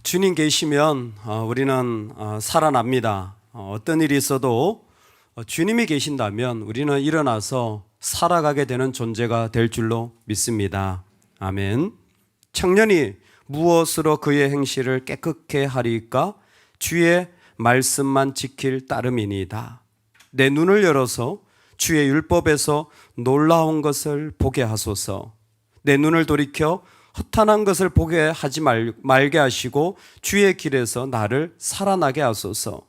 주님 계시면 우리는 살아납니다. 어떤 일이 있어도 주님이 계신다면 우리는 일어나서 살아가게 되는 존재가 될 줄로 믿습니다. 아멘. 청년이 무엇으로 그의 행실을 깨끗게 하리까? 주의 말씀만 지킬 따름이니이다. 내 눈을 열어서 주의 율법에서 놀라운 것을 보게 하소서. 내 눈을 돌이켜 허탄한 것을 보게 하지 말게 하시고 주의 길에서 나를 살아나게 하소서.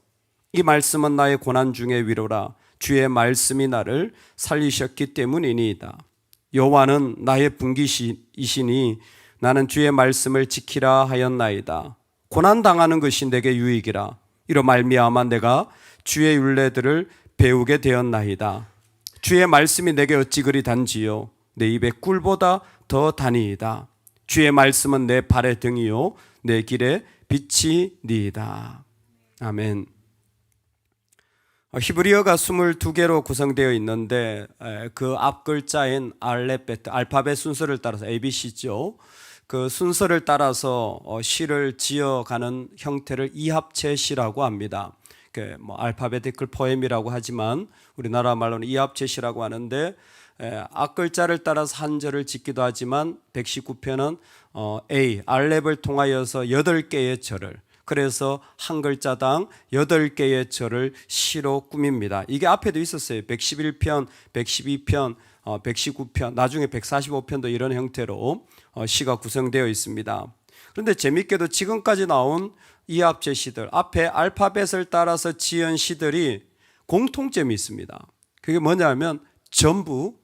이 말씀은 나의 고난 중의 위로라. 주의 말씀이 나를 살리셨기 때문이니이다. 여호와는 나의 분기이시니 나는 주의 말씀을 지키라 하였나이다. 고난 당하는 것이 내게 유익이라. 이로 말미암아 내가 주의 율례들을 배우게 되었나이다. 주의 말씀이 내게 어찌 그리 단지요 내 입에 꿀보다 더 다니이다. 주의 말씀은 내 발의 등이요 내 길에 빛이니이다. 아멘. 히브리어가 22개로 구성되어 있는데 그 앞 글자인 알파벳 순서를 따라서 ABC죠. 그 순서를 따라서 시를 지어가는 형태를 이합체 시라고 합니다. 알파베티컬 포엠이라고 하지만 우리나라 말로는 이합체 시라고 하는데 앞글자를 따라서 한 절을 짓기도 하지만 119편은 알렙을 통하여서 8개의 절을, 그래서 한 글자당 8개의 절을 시로 꾸밉니다. 이게 앞에도 있었어요. 111편, 112편, 119편, 나중에 145편도 이런 형태로 시가 구성되어 있습니다. 그런데 재밌게도 지금까지 나온 이합체 시들, 앞에 알파벳을 따라서 지은 시들이 공통점이 있습니다. 그게 뭐냐면 전부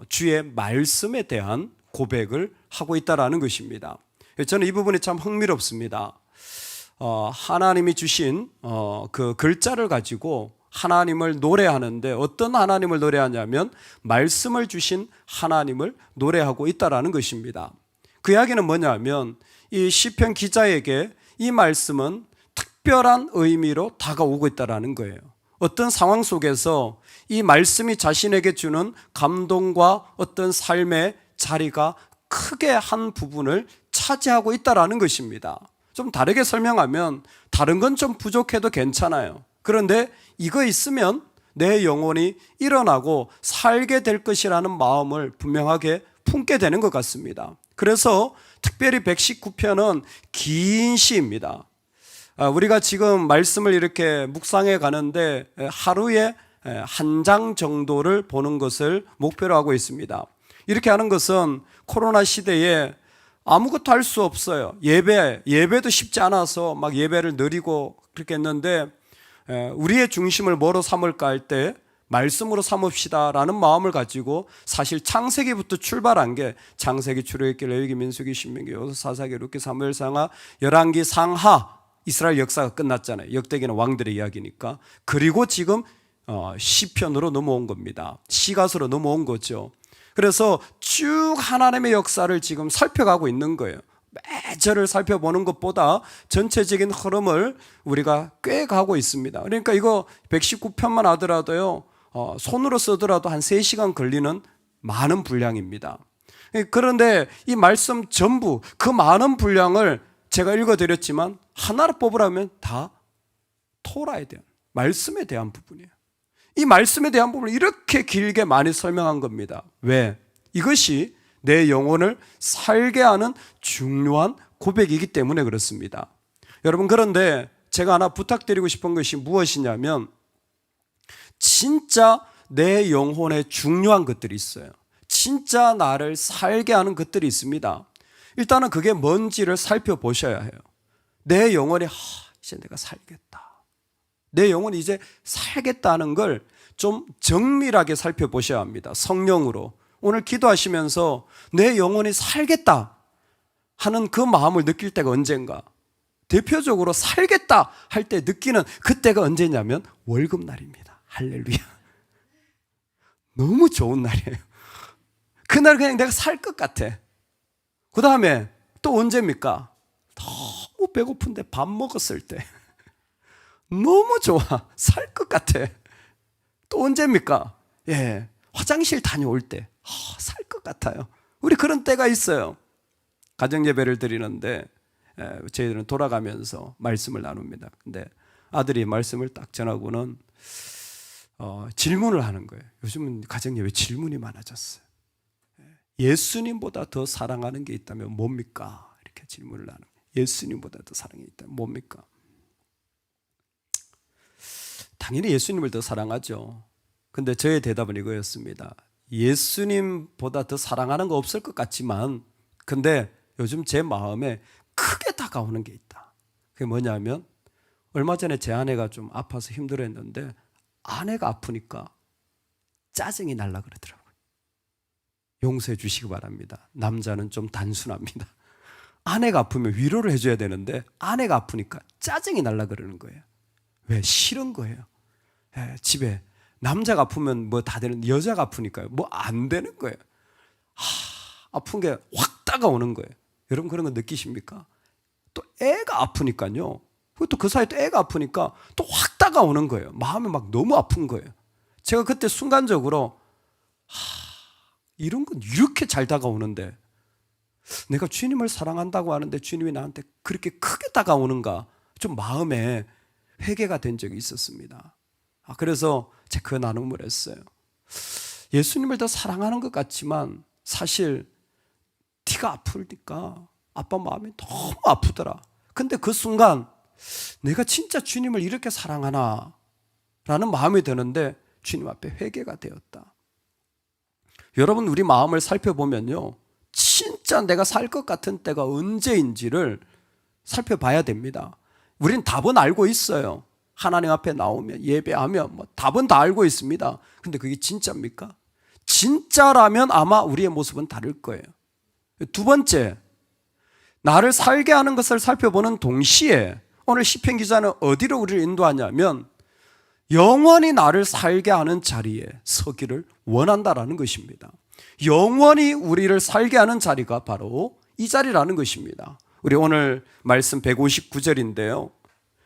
주의 말씀에 대한 고백을 하고 있다는 것입니다. 저는 이 부분이 참 흥미롭습니다. 하나님이 주신 그 글자를 가지고 하나님을 노래하는데 어떤 하나님을 노래하냐면 말씀을 주신 하나님을 노래하고 있다는 것입니다. 그 이야기는 뭐냐면 이 시편 기자에게 이 말씀은 특별한 의미로 다가오고 있다는 거예요. 어떤 상황 속에서 이 말씀이 자신에게 주는 감동과 어떤 삶의 자리가 크게 한 부분을 차지하고 있다는 것입니다. 좀 다르게 설명하면 다른 건 좀 부족해도 괜찮아요. 그런데 이거 있으면 내 영혼이 일어나고 살게 될 것이라는 마음을 분명하게 품게 되는 것 같습니다. 그래서 특별히 119편은 긴 시입니다. 우리가 지금 말씀을 이렇게 묵상해 가는데 하루에 한 장 정도를 보는 것을 목표로 하고 있습니다. 이렇게 하는 것은 코로나 시대에 아무것도 할 수 없어요. 예배도 쉽지 않아서 막 예배를 드리고 그렇게 했는데 우리의 중심을 뭐로 삼을까 할 때 말씀으로 삼읍시다라는 마음을 가지고 사실 창세기부터 출발한 게 창세기, 출애굽기, 레위기, 민수기, 신명기, 여호수아, 사사기, 룻기, 사무엘, 상하, 열왕기, 상하, 이스라엘 역사가 끝났잖아요. 역대기는 왕들의 이야기니까. 그리고 지금 시편으로 넘어온 겁니다. 시가서로 넘어온 거죠. 그래서 쭉 하나님의 역사를 지금 살펴가고 있는 거예요. 매절을 살펴보는 것보다 전체적인 흐름을 우리가 꽤 가고 있습니다. 그러니까 이거 119편만 하더라도요, 손으로 쓰더라도 한 3시간 걸리는 많은 분량입니다. 그런데 이 말씀 전부 그 많은 분량을 제가 읽어드렸지만 하나로 뽑으라면 다 토라에 대한, 말씀에 대한 부분이에요. 이 말씀에 대한 부분을 이렇게 길게 많이 설명한 겁니다. 왜? 이것이 내 영혼을 살게 하는 중요한 고백이기 때문에 그렇습니다. 여러분, 그런데 제가 하나 부탁드리고 싶은 것이 무엇이냐면 진짜 내 영혼에 중요한 것들이 있어요. 진짜 나를 살게 하는 것들이 있습니다. 일단은 그게 뭔지를 살펴보셔야 해요. 내 영혼이 이제 내가 살겠다. 내 영혼이 이제 살겠다는 걸 좀 정밀하게 살펴보셔야 합니다. 성령으로. 오늘 기도하시면서 내 영혼이 살겠다 하는 그 마음을 느낄 때가 언젠가. 대표적으로 살겠다 할 때 느끼는 그때가 언제냐면 월급날입니다. 할렐루야. 너무 좋은 날이에요. 그날 그냥 내가 살 것 같아. 그 다음에 또 언제입니까? 너무 배고픈데 밥 먹었을 때. 너무 좋아. 살 것 같아. 또 언제입니까? 화장실 다녀올 때. 살 것 같아요. 우리 그런 때가 있어요. 가정예배를 드리는데 저희들은 돌아가면서 말씀을 나눕니다. 근데 아들이 말씀을 딱 전하고는 질문을 하는 거예요. 요즘은 가정에 왜 질문이 많아졌어요? 예수님보다 더 사랑하는 게 있다면 뭡니까? 이렇게 질문을 하는 거예요. 예수님보다 더 사랑이 있다면 뭡니까? 당연히 예수님을 더 사랑하죠. 근데 저의 대답은 이거였습니다. 예수님보다 더 사랑하는 거 없을 것 같지만, 근데 요즘 제 마음에 크게 다가오는 게 있다. 그게 뭐냐면, 얼마 전에 제 아내가 좀 아파서 힘들어했는데 아내가 아프니까 짜증이 날라 그러더라고요. 용서해 주시기 바랍니다. 남자는 좀 단순합니다. 아내가 아프면 위로를 해줘야 되는데 아내가 아프니까 짜증이 날라 그러는 거예요. 왜? 싫은 거예요. 집에 남자가 아프면 뭐 다 되는, 여자가 아프니까요 뭐 안 되는 거예요. 아픈 게 확 다가오는 거예요. 여러분 그런 거 느끼십니까? 또 애가 아프니까요, 또 그 사이에 또 애가 아프니까 또 확 다가오는 거예요. 마음이 막 너무 아픈 거예요. 제가 그때 순간적으로 이런 건 이렇게 잘 다가오는데, 내가 주님을 사랑한다고 하는데 주님이 나한테 그렇게 크게 다가오는가, 좀 마음에 회개가 된 적이 있었습니다. 그래서 제가 그 나눔을 했어요. 예수님을 더 사랑하는 것 같지만 사실 네가 아프니까 아빠 마음이 너무 아프더라. 근데 그 순간 내가 진짜 주님을 이렇게 사랑하나 라는 마음이 드는데 주님 앞에 회개가 되었다. 여러분, 우리 마음을 살펴보면요, 진짜 내가 살 것 같은 때가 언제인지를 살펴봐야 됩니다. 우리는 답은 알고 있어요. 하나님 앞에 나오면, 예배하면 답은 다 알고 있습니다. 근데 그게 진짜입니까? 진짜라면 아마 우리의 모습은 다를 거예요. 두 번째, 나를 살게 하는 것을 살펴보는 동시에 오늘 시편 기자는 어디로 우리를 인도하냐면 영원히 나를 살게 하는 자리에 서기를 원한다라는 것입니다. 영원히 우리를 살게 하는 자리가 바로 이 자리라는 것입니다. 우리 오늘 말씀 159절인데요.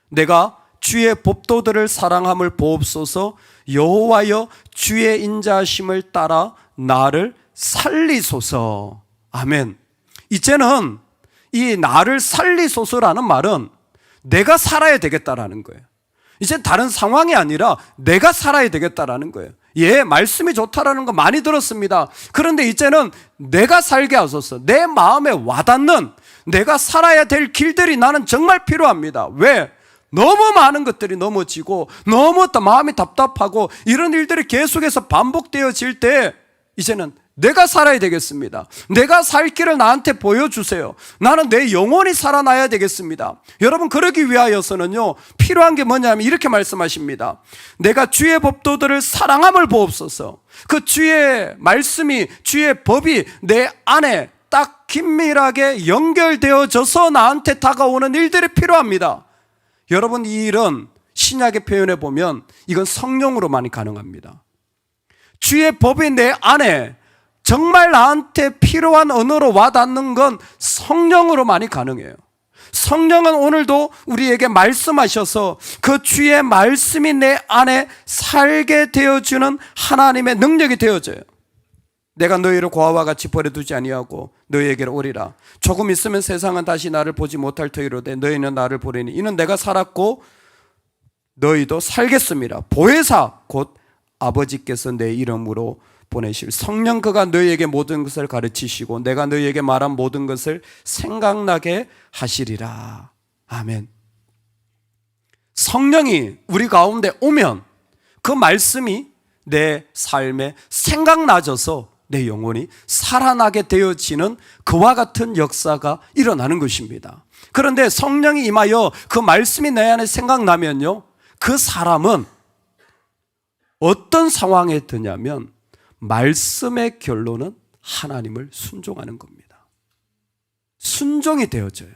내가 주의 법도들을 사랑함을 보옵소서. 여호와여 주의 인자하심을 따라 나를 살리소서. 아멘. 이제는 이 나를 살리소서라는 말은 내가 살아야 되겠다라는 거예요. 이제 다른 상황이 아니라 내가 살아야 되겠다라는 거예요. 예, 말씀이 좋다라는 거 많이 들었습니다. 그런데 이제는 내가 살게 하소서. 내 마음에 와닿는, 내가 살아야 될 길들이 나는 정말 필요합니다. 왜? 너무 많은 것들이 넘어지고 너무 또 마음이 답답하고 이런 일들이 계속해서 반복되어질 때 이제는 내가 살아야 되겠습니다. 내가 살 길을 나한테 보여주세요. 나는 내 영혼이 살아나야 되겠습니다. 여러분, 그러기 위하여서는요, 필요한 게 뭐냐면 이렇게 말씀하십니다. 내가 주의 법도들을 사랑함을 보옵소서. 그 주의 말씀이, 주의 법이 내 안에 딱 긴밀하게 연결되어져서 나한테 다가오는 일들이 필요합니다. 여러분, 이 일은 신약의 표현에 보면 이건 성령으로만이 가능합니다. 주의 법이 내 안에 정말 나한테 필요한 언어로 와닿는 건 성령으로만이 가능해요. 성령은 오늘도 우리에게 말씀하셔서 그 주의 말씀이 내 안에 살게 되어주는 하나님의 능력이 되어져요. 내가 너희를 고아와 같이 버려두지 아니하고 너희에게로 오리라. 조금 있으면 세상은 다시 나를 보지 못할 터이로되 너희는 나를 보리니 이는 내가 살았고 너희도 살겠습니다. 보혜사 곧 아버지께서 내 이름으로 보내실 성령, 그가 너희에게 모든 것을 가르치시고 내가 너희에게 말한 모든 것을 생각나게 하시리라. 아멘. 성령이 우리 가운데 오면 그 말씀이 내 삶에 생각나져서 내 영혼이 살아나게 되어지는 그와 같은 역사가 일어나는 것입니다. 그런데 성령이 임하여 그 말씀이 내 안에 생각나면요, 그 사람은 어떤 상황에 드냐면 말씀의 결론은 하나님을 순종하는 겁니다. 순종이 되어져요.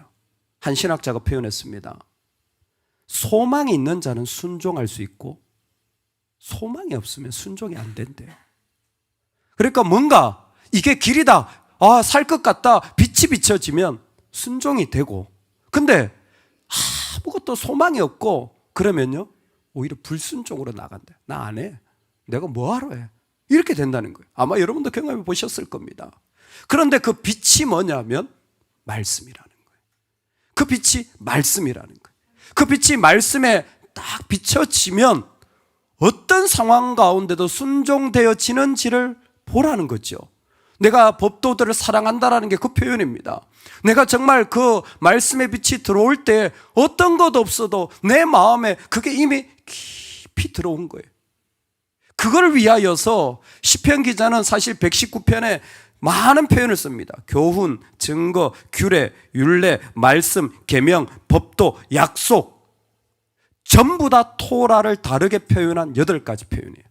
한 신학자가 표현했습니다. 소망이 있는 자는 순종할 수 있고 소망이 없으면 순종이 안 된대요. 그러니까 뭔가 이게 길이다, 살 것 같다, 빛이 비춰지면 순종이 되고, 근데 아무것도 소망이 없고 그러면요 오히려 불순종으로 나간다. 나 안 해. 내가 뭐하러 해. 이렇게 된다는 거예요. 아마 여러분도 경험해 보셨을 겁니다. 그런데 그 빛이 뭐냐면 말씀이라는 거예요. 그 빛이 말씀이라는 거예요. 그 빛이 말씀에 딱 비춰지면 어떤 상황 가운데도 순종되어지는지를 보라는 거죠. 내가 법도들을 사랑한다라는 게 그 표현입니다. 내가 정말 그 말씀의 빛이 들어올 때 어떤 것 없어도 내 마음에 그게 이미 깊이 들어온 거예요. 그걸 위하여서 시편 기자는 사실 119편에 많은 표현을 씁니다. 교훈, 증거, 규례, 율례, 말씀, 계명, 법도, 약속, 전부 다 토라를 다르게 표현한 8가지 표현이에요.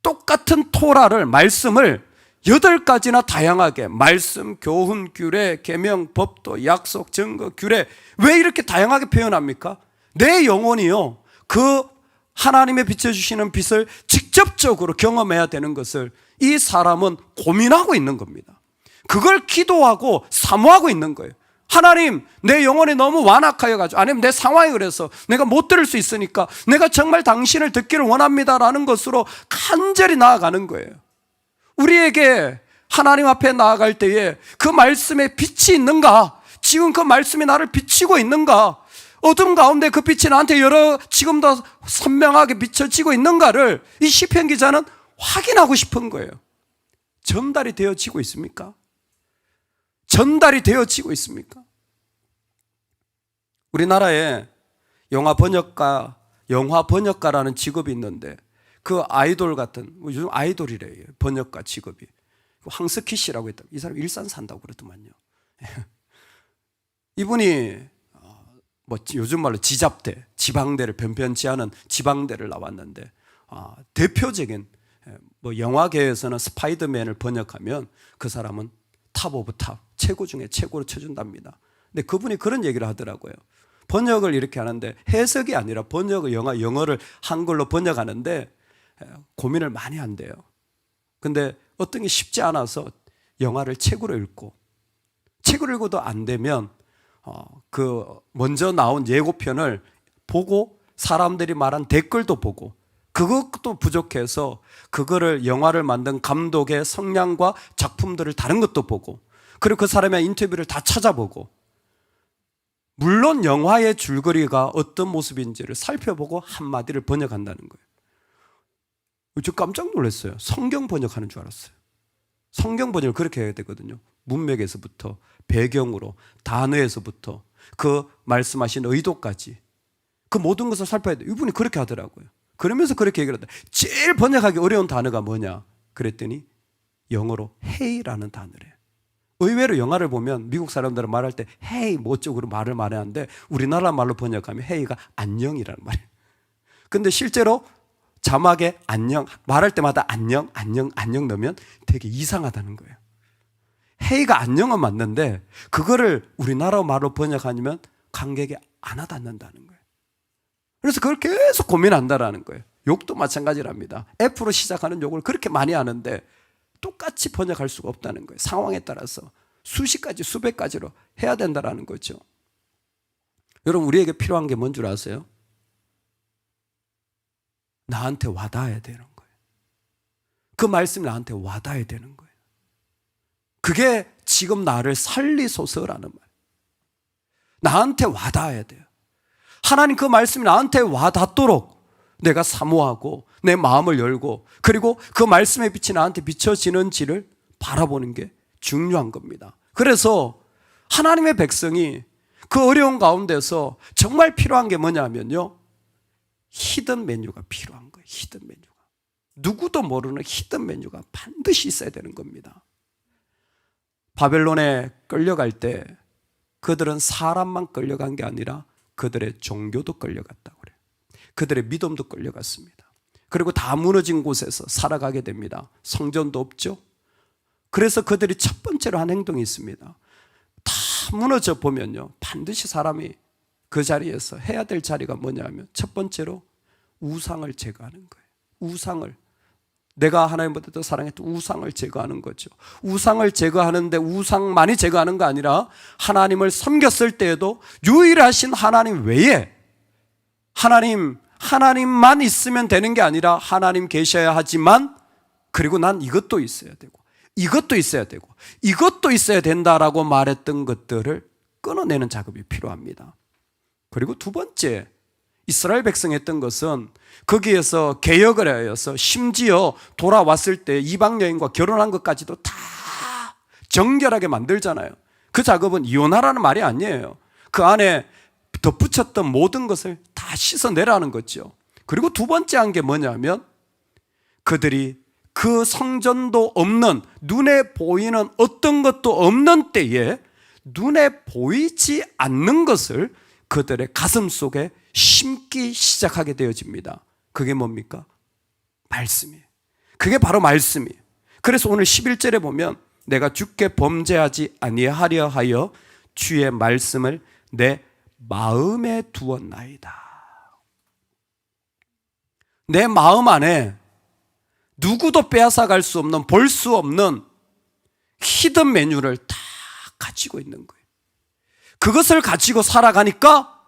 똑같은 토라를, 말씀을 8가지나 다양하게 말씀, 교훈, 규례, 계명, 법도, 약속, 증거, 규례, 왜 이렇게 다양하게 표현합니까? 내 영혼이요, 그 하나님의 비춰주시는 빛을 직접적으로 경험해야 되는 것을 이 사람은 고민하고 있는 겁니다. 그걸 기도하고 사모하고 있는 거예요. 하나님, 내 영혼이 너무 완악하여가지고, 아니면 내 상황이 그래서 내가 못 들을 수 있으니까 내가 정말 당신을 듣기를 원합니다라는 것으로 간절히 나아가는 거예요. 우리에게 하나님 앞에 나아갈 때에 그 말씀에 빛이 있는가? 지금 그 말씀이 나를 비치고 있는가? 어둠 가운데 그 빛이 나한테 지금도 선명하게 비춰지고 있는가를 이 시편 기자는 확인하고 싶은 거예요. 전달이 되어지고 있습니까? 전달이 되어지고 있습니까? 우리나라에 영화 번역가라는 직업이 있는데 그 아이돌 같은, 요즘 아이돌이래요, 번역가 직업이. 황석희 씨라고 했다. 이 사람 일산 산다고 그러더만요. 이분이 요즘 말로 지잡대, 지방대를 변변치 않은 지방대를 나왔는데 대표적인 영화계에서는 스파이더맨을 번역하면 그 사람은 탑 오브 탑, 최고 중에 최고로 쳐준답니다. 근데 그분이 그런 얘기를 하더라고요. 번역을 이렇게 하는데 해석이 아니라 번역을 영어를 한글로 번역하는데 고민을 많이 한대요. 근데 어떤 게 쉽지 않아서 영화를 책으로 읽고, 책을 읽어도 안 되면 그 먼저 나온 예고편을 보고 사람들이 말한 댓글도 보고, 그것도 부족해서 그거를 영화를 만든 감독의 성향과 작품들을 다른 것도 보고, 그리고 그 사람의 인터뷰를 다 찾아보고, 물론 영화의 줄거리가 어떤 모습인지를 살펴보고 한마디를 번역한다는 거예요. 저 깜짝 놀랐어요. 성경 번역하는 줄 알았어요. 성경 번역을 그렇게 해야 되거든요. 문맥에서부터, 배경으로, 단어에서부터, 그 말씀하신 의도까지 그 모든 것을 살펴야 돼요. 이분이 그렇게 하더라고요. 그러면서 그렇게 얘기를 하더라고요. 제일 번역하기 어려운 단어가 뭐냐 그랬더니 영어로 hey라는 단어래요. 의외로 영화를 보면 미국 사람들은 말할 때 hey 뭐 어쩌고 말을 많이 하는데 우리나라 말로 번역하면 hey가 안녕이라는 말이에요. 근데 실제로 자막에 안녕, 말할 때마다 안녕, 안녕, 안녕 넣으면 되게 이상하다는 거예요. hey가 안녕은 맞는데 그거를 우리나라 말로 번역하면 관객이 안 와닿는다는 거예요. 그래서 그걸 계속 고민한다라는 거예요. 욕도 마찬가지랍니다. F로 시작하는 욕을 그렇게 많이 하는데 똑같이 번역할 수가 없다는 거예요. 상황에 따라서 수십 가지, 수백 가지로 해야 된다는 거죠. 여러분, 우리에게 필요한 게 뭔 줄 아세요? 나한테 와닿아야 되는 거예요. 그 말씀이 나한테 와닿아야 되는 거예요. 그게 지금 나를 살리소서라는 말. 나한테 와닿아야 돼요. 하나님 그 말씀이 나한테 와닿도록 내가 사모하고 내 마음을 열고, 그리고 그 말씀의 빛이 나한테 비춰지는지를 바라보는 게 중요한 겁니다. 그래서 하나님의 백성이 그 어려운 가운데서 정말 필요한 게 뭐냐면요, 히든 메뉴가 필요한 거예요. 히든 메뉴가. 누구도 모르는 히든 메뉴가 반드시 있어야 되는 겁니다. 바벨론에 끌려갈 때 그들은 사람만 끌려간 게 아니라 그들의 종교도 끌려갔다고 그래요. 그들의 믿음도 끌려갔습니다. 그리고 다 무너진 곳에서 살아가게 됩니다. 성전도 없죠. 그래서 그들이 첫 번째로 한 행동이 있습니다. 다 무너져 보면요, 반드시 사람이 그 자리에서 해야 될 자리가 뭐냐면 첫 번째로 우상을 제거하는 거예요. 우상을, 내가 하나님보다 더 사랑했던 우상을 제거하는 거죠. 우상을 제거하는데 우상만이 제거하는 거 아니라 하나님을 섬겼을 때에도 유일하신 하나님 외에 하나님만 있으면 되는 게 아니라 하나님 계셔야 하지만, 그리고 난 이것도 있어야 되고 이것도 있어야 되고 이것도 있어야 된다라고 말했던 것들을 끊어내는 작업이 필요합니다. 그리고 두 번째, 이스라엘 백성이 했던 것은 거기에서 개혁을 하여서 심지어 돌아왔을 때 이방 여인과 결혼한 것까지도 다 정결하게 만들잖아요. 그 작업은 이혼하라는 말이 아니에요. 그 안에 덧붙였던 모든 것을 다 씻어내라는 거죠. 그리고 두 번째 한 게 뭐냐면 그들이 그 성전도 없는, 눈에 보이는 어떤 것도 없는 때에 눈에 보이지 않는 것을 그들의 가슴 속에 심기 시작하게 되어집니다. 그게 뭡니까? 말씀이에요. 그게 바로 말씀이에요. 그래서 오늘 11절에 보면 내가 주께 범죄하지 아니하려 하여 주의 말씀을 내 마음에 두었나이다. 내 마음 안에 누구도 빼앗아갈 수 없는, 볼 수 없는 히든 메뉴를 다 가지고 있는 거예요. 그것을 가지고 살아가니까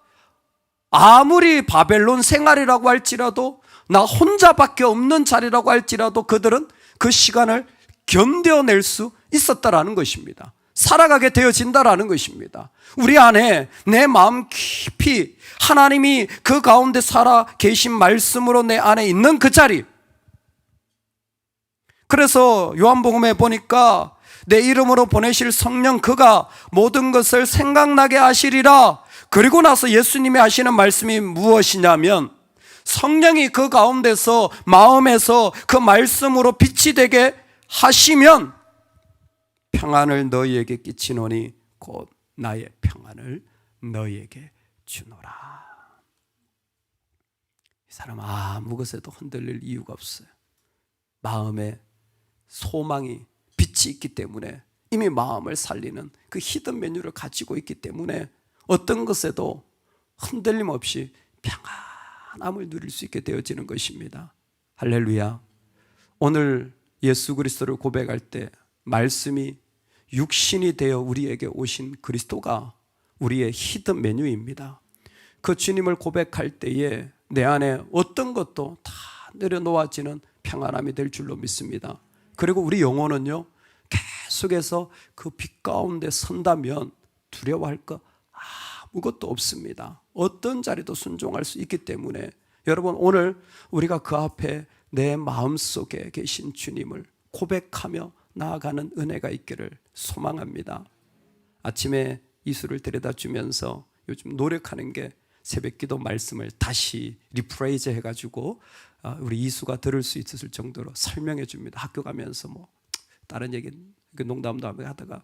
아무리 바벨론 생활이라고 할지라도, 나 혼자밖에 없는 자리라고 할지라도 그들은 그 시간을 견뎌낼 수 있었다라는 것입니다. 살아가게 되어진다라는 것입니다. 우리 안에 내 마음 깊이 하나님이 그 가운데 살아 계신 말씀으로 내 안에 있는 그 자리. 그래서 요한복음에 보니까 내 이름으로 보내실 성령 그가 모든 것을 생각나게 하시리라. 그리고 나서 예수님이 하시는 말씀이 무엇이냐면 성령이 그 가운데서 마음에서 그 말씀으로 빛이 되게 하시면 평안을 너희에게 끼치노니 곧 나의 평안을 너희에게 주노라. 이 사람은 아무 것에도 흔들릴 이유가 없어요. 마음에 소망이, 빛이 있기 때문에, 이미 마음을 살리는 그 히든 메뉴를 가지고 있기 때문에 어떤 것에도 흔들림 없이 평안함을 누릴 수 있게 되어지는 것입니다. 할렐루야. 오늘 예수 그리스도를 고백할 때 말씀이 육신이 되어 우리에게 오신 그리스도가 우리의 히든 메뉴입니다. 그 주님을 고백할 때에 내 안에 어떤 것도 다 내려놓아지는 평안함이 될 줄로 믿습니다. 그리고 우리 영혼은요, 계속해서 그 빛 가운데 선다면 두려워할 거 아무것도 없습니다. 어떤 자리도 순종할 수 있기 때문에 여러분, 오늘 우리가 그 앞에 내 마음속에 계신 주님을 고백하며 나아가는 은혜가 있기를 소망합니다. 아침에 이수를 데려다 주면서 요즘 노력하는 게 새벽기도 말씀을 다시 리프레이즈 해가지고 우리 이수가 들을 수 있을 정도로 설명해 줍니다. 학교 가면서 뭐 다른 얘기 농담도 하다가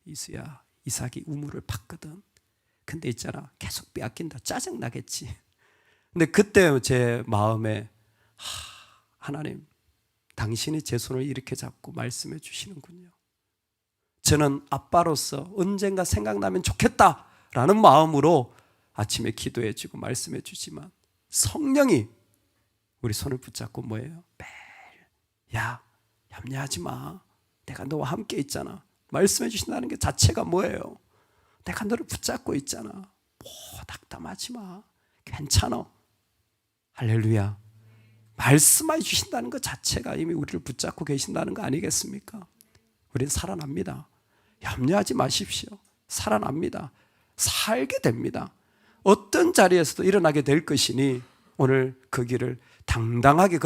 이수야, 이삭이 우물을 팠거든. 근데 있잖아, 계속 빼앗긴다. 짜증나겠지. 근데 그때 제 마음에 하나님, 당신이 제 손을 이렇게 잡고 말씀해 주시는군요. 저는 아빠로서 언젠가 생각나면 좋겠다라는 마음으로 아침에 기도해 주고 말씀해 주지만 성령이 우리 손을 붙잡고 뭐예요? 매일 야, 염려하지 마. 내가 너와 함께 있잖아. 말씀해 주신다는 게 자체가 뭐예요? 내가 너를 붙잡고 있잖아. 낙담하지 마. 괜찮아. 할렐루야. 말씀해 주신다는 것 자체가 이미 우리를 붙잡고 계신다는 거 아니겠습니까? 우리는 살아납니다. 염려하지 마십시오. 살아납니다. 살게 됩니다. 어떤 자리에서도 일어나게 될 것이니 오늘 그 길을 당당하게